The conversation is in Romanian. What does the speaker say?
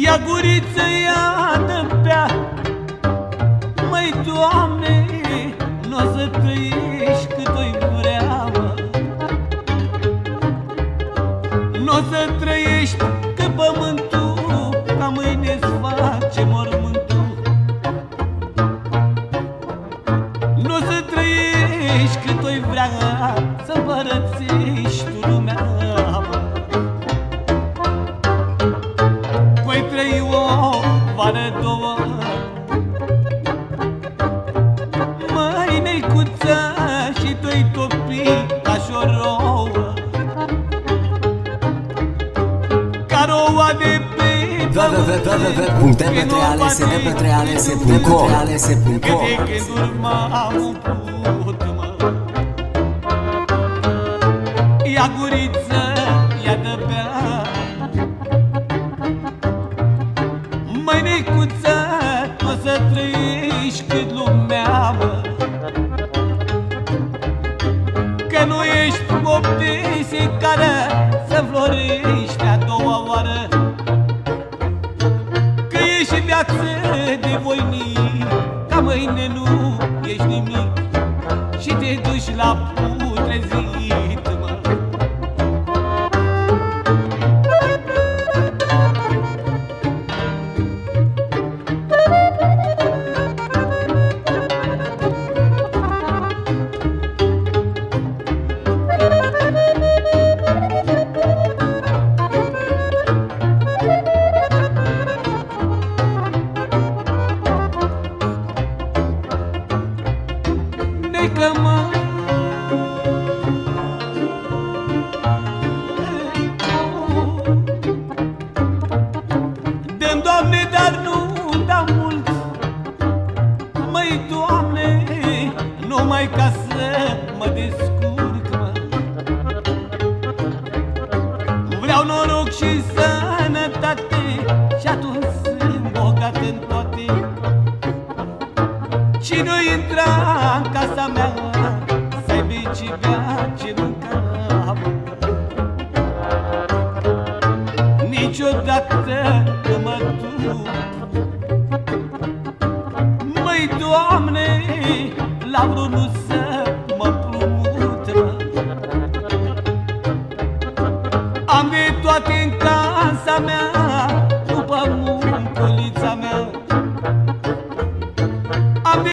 Ia guriță, ia de bea, măi, Doamne, n-o să trăiești cât o-i vrea, mă. N-o să trăiești că pământul ca mâine-ți face mormântul. N-o să trăiești cât o-i vrea să împărățești tu lumea, mă. Voi trăi o vară, două, măi, neicuță, și tu-i topi ca și o rouă, ca roua de pe www.mp3ales.com. Câte gânduri m-am umplut, mă. Ia guriță, ia de bea, măi, neicuță, o să trăiești cât lumea, mă. Că nu ești boptise care să florești a doua oară, că ești viață de voinic, ca mâine nu ești nimic și te duci la putrezit, mă. Neică, mă, dă-mi, Doamne, dar nu da mult, măi, Doamne, numai ca să mă descurc, mă. Vreau noroc și sănătate și atunci sunt bogat în toate. Cine-o intra în casa mea să aibă ce bea, ce mânca, mă. Niciodată nu mă duc